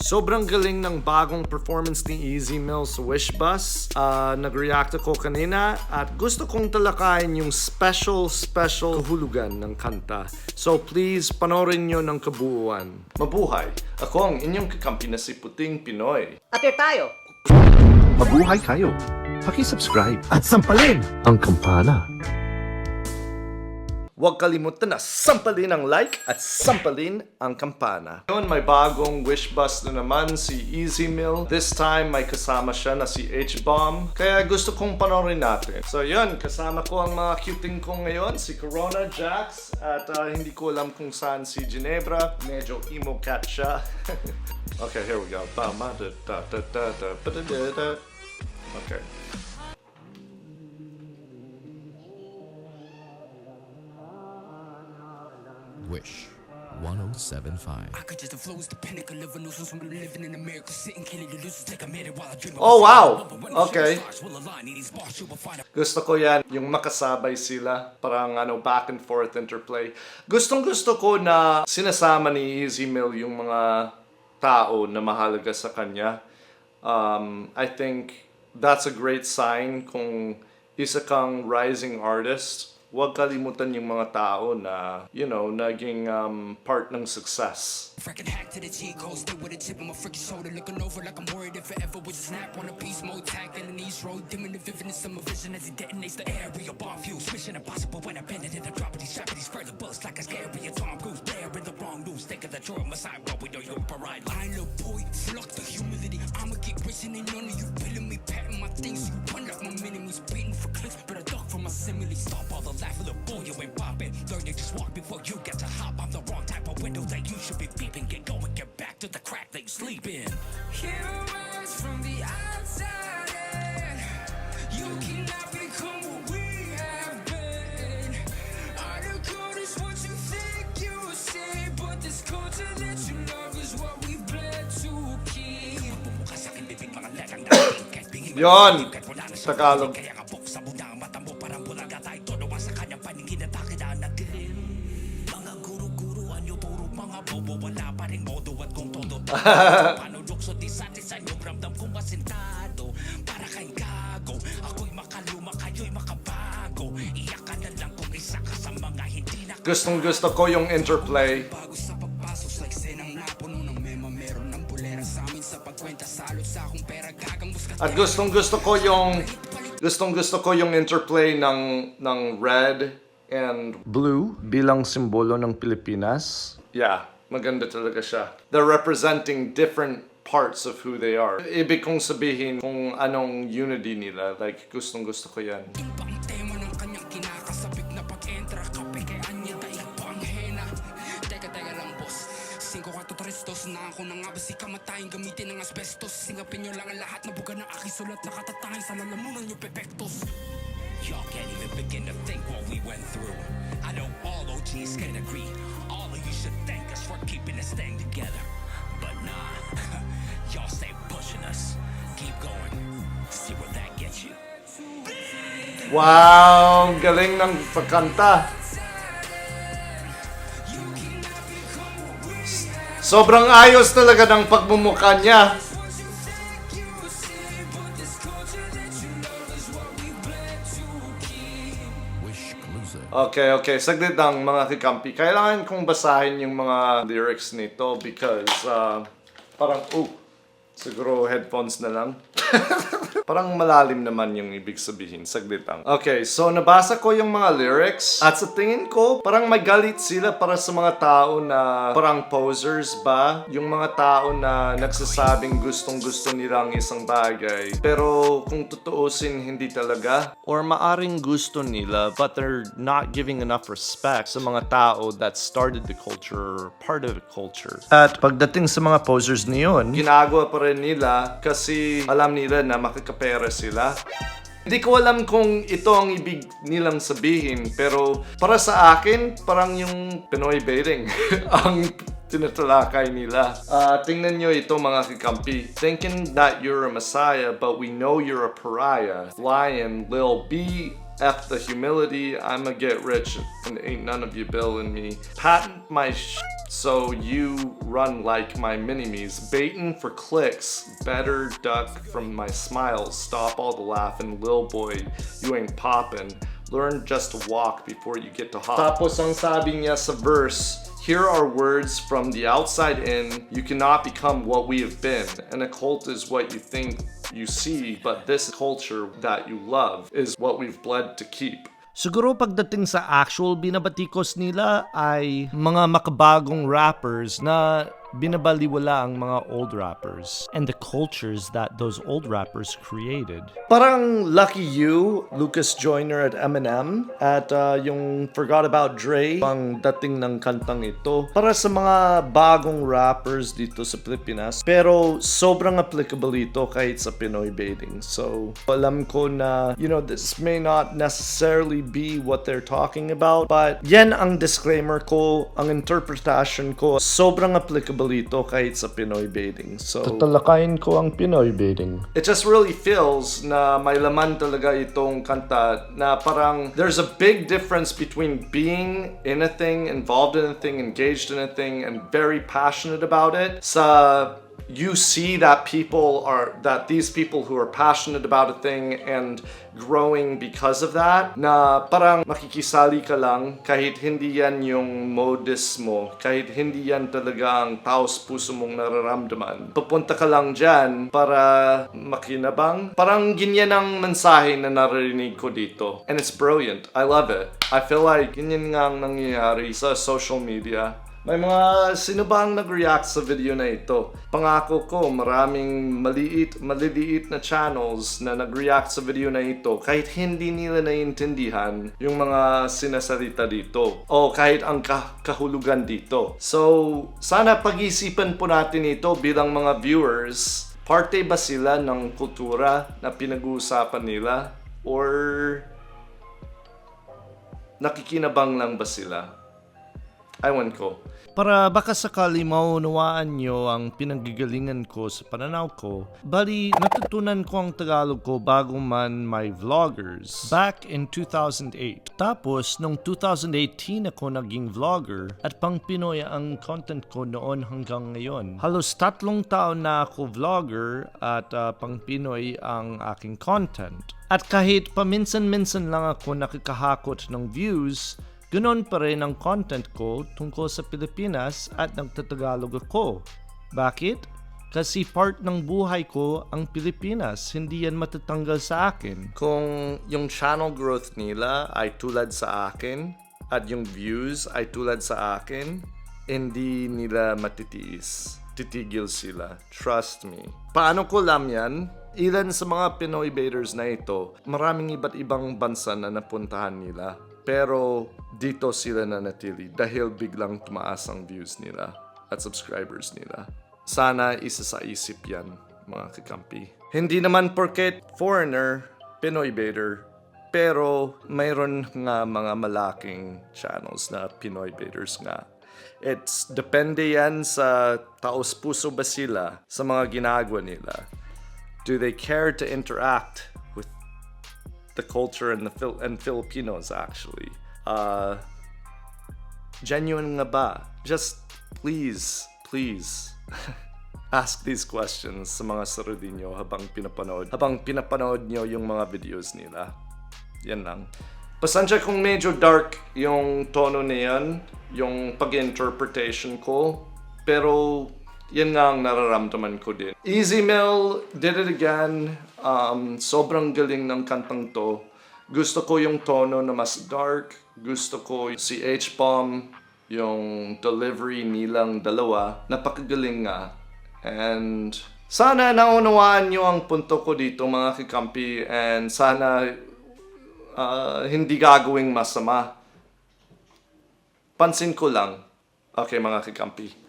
Sobrang galing ng bagong performance ni Easy Mill sa Wish Bus. Nag-react ako kanina at gusto kong talakayin yung special kahulugan ng kanta. So please, panoorin nyo ng kabuuan. Mabuhay! Ako ang inyong kakampi na si Puting Pinoy. Apir tayo! Mabuhay kayo! Paki-subscribe at sampalin ang kampana. Huwag kalimutan na sampalin ang like at sampalin ang kampana. Ngayon may bagong wish bus na naman si Easy Mill. This time may kasama siya na si Hbom. Kaya gusto kong panoorin natin. So yun, kasama ko ang mga cuting ko ngayon. Si Corona, Jax, at hindi ko alam kung saan si Ginebra. Medyo emo cat siya. Okay, here we go. Okay. Wish 1075. Oh wow! Okay. Gusto ko yan, yung makasabay sila, parang back and forth interplay. Gustong gusto ko na sinasama ni Easy Mill yung mga tao na mahalaga sa kanya. I think that's a great sign kung isa kang rising artist. Huwag kalimutan yung mga tao na, naging part ng success. Freaking hack to the cheat code, stay with a chip on my freaking shoulder, looking over like I'm worried if it ever was a snap on a piece mode, tackling the East Road, dimming the vividness of my vision as it detonates the area bomb fuse, wishing impossible when I bend it in the drop of these trappies, further books like a scary Tom Cruise, player in the wrong news, thinking that you're on my side, but we know you're parade. I know boy, fuck the humility, I'ma get rich and ain't none of you feeling me, patting my things, you run like my minimies, beating for clicks, but I duck from my simile, stop all the laughing, look boy, you ain't popping, learn to just walk before you get to hop, I'm the wrong type of window that you should be peeping, get going, get back to the crack that you sleep in. Heroes from the outside in. You cannot become what we have been. All the good is what you think you say, but this culture that you love is what we bled to keep. Yon! Tagalog. Kaya nga buksa mo na ang mata mo, parang bulaga tayo tunawa sa kanyang paningin at akin na nagdilim. Mga guru-guruan nyo, puro mga bobo, wala pa rin modo at kung todo. Paano lukso, di satisan yung ramdam kong masintado. Para kayong gago, ako'y makaluma, kayo'y makabago. Iyak ka na lang kung isa ka sa mga hindi na. Gustong gusto ko yung interplay. Bago sa pagpasos, like senang napuno ng mema, meron ng bulera sa amin sa pagkwenta, salot sa akong pera, gagang muskat. At gustong gusto ko yung interplay ng red and blue bilang simbolo ng Pilipinas. Yeah, maganda talaga siya. They're representing different parts of who they are. Ibig kong sabihin kung anong unity nila. Like, gustong gusto ko yan. Iba ang tema ng kanyang kinakasabik na pag-entra, kape kay Anya, daig pa ang hena. Teka lang boss, 5-4-3 na ako na nga ba si kamatayin gamitin ng asbestos. Singapin nyo lang ang lahat na buga ng aking sulat, nakatatangay sa lalamunan nyo pepektos. Y'all can't even begin to think what we went through. I know all OGs can agree. All of you should thank us for keeping this thing together. But nah, y'all stay pushing us. Keep going. See where that gets you. Wow! Galing ng pagkanta. Sobrang ayos talaga ng pagmumukha niya. Okay. Saglit lang mga kakampi. Kailangan kong basahin yung mga lyrics nito because parang, siguro headphones na lang. Parang malalim naman yung ibig sabihin. Saglit lang. Okay, so nabasa ko yung mga lyrics. At sa tingin ko, parang may galit sila para sa mga tao na parang posers ba? Yung mga tao na nagsasabing gustong-gusto nilang isang bagay. Pero kung tutuusin, hindi talaga. Or maaring gusto nila, but they're not giving enough respect sa mga tao that started the culture, part of the culture. At pagdating sa mga posers niyon, ginagawa pa rin nila kasi alam nila na makakapera sila. Hindi ko alam kung ito ang ibig nilang sabihin, pero para sa akin, parang yung Pinoy baiting ang tinatalakay nila. Tingnan nyo ito mga kakampi. Thinking that you're a messiah, but we know you're a pariah. Lion, Lil B, F the humility, I'ma get rich and ain't none of you billing me. Patent my so you run like my mini-me's. Baiting for clicks, better duck from my smiles. Stop all the laughing, lil boy, you ain't poppin'. Learn just to walk before you get to hop. Tapos ang sabi niya sa verse, here are words from the outside in. You cannot become what we have been. And a cult is what you think you see, but this culture that you love is what we've bled to keep. Siguro pagdating sa actual binabatikos nila ay mga makabagong rappers na binabaliwala ang mga old rappers and the cultures that those old rappers created. Parang lucky you, Lucas Joyner at Eminem, at yung Forgot About Dre, ang dating ng kantang ito, para sa mga bagong rappers dito sa Pilipinas. Pero sobrang applicable ito kahit sa Pinoy baiting. So, alam ko na, this may not necessarily be what they're talking about, but yan ang disclaimer ko, ang interpretation ko, sobrang applicable ito kahit sa Pinoy baiting. So, Tatalakayin ko ang Pinoy baiting. it just really feels na may laman talaga itong kanta na parang there's a big difference between being in a thing, involved in a thing, engaged in a thing, and very passionate about it. Sa you see that these people who are passionate about a thing and growing because of that, na parang makikisali ka lang kahit hindi yan yung modus mo, kahit hindi yan talaga ang taos puso mong nararamdaman. Papunta ka lang dyan para makinabang. Parang ganyan ang mensahe na narinig ko dito. And it's brilliant. I love it. I feel like ganyan nga ang nangyayari sa social media. May mga sino ba ang nag-react sa video na ito? Pangako ko, maraming maliliit na channels na nag-react sa video na ito kahit hindi nila naiintindihan yung mga sinasalita dito o kahit ang kahulugan dito. So, sana pag-isipan po natin ito bilang mga viewers. Parte ba sila ng kultura na pinag-uusapan nila? Or nakikinabang lang ba sila? Ewan ko. Para baka sakali maunawaan nyo ang pinanggagalingan ko sa pananaw ko, bali natutunan ko ang Tagalog ko bago man may vloggers back in 2008. Tapos, noong 2018 ako naging vlogger at pang Pinoy ang content ko noon hanggang ngayon. Halos 3 taon na ako vlogger at pang Pinoy ang aking content. At kahit paminsan-minsan lang ako nakikahakot ng views, ganoon pa rin ang content ko tungkol sa Pilipinas at nagtatagalog ako. Bakit? Kasi part ng buhay ko ang Pilipinas, hindi yan matatanggal sa akin. Kung yung channel growth nila ay tulad sa akin at yung views ay tulad sa akin, hindi nila matitiis. Titigil sila. Trust me. Paano ko alam yan? Ilan sa mga Pinoy baiters na ito, maraming iba't ibang bansa na napuntahan nila. Pero dito sila nanatili dahil biglang tumaas ang views nila at subscribers nila. Sana isa sa isip yan, mga kakampi. Hindi naman porket foreigner, Pinoy baiter, pero mayroon nga mga malaking channels na Pinoy baiters nga. It's depende yan sa taos puso ba sila sa mga ginagawa nila. Do they care to interact with the culture and Filipinos actually? Genuine nga ba? Just please ask these questions sa mga sarili nyo habang pinapanood nyo yung mga videos nila. Yan lang. Pasensya kung medyo dark yung tono na yan, yung pag-interpretation ko, pero yan nga ang nararamdaman ko din. Easy Mill did it again. Sobrang galing ng kantang to. Gusto ko yung tono na mas dark. Gusto ko si Hbom, yung delivery nilang dalawa. Napakagaling nga. And sana naunawaan nyo ang punto ko dito mga kakampi. And sana hindi gagawing masama. Pansin ko lang. Okay mga kakampi.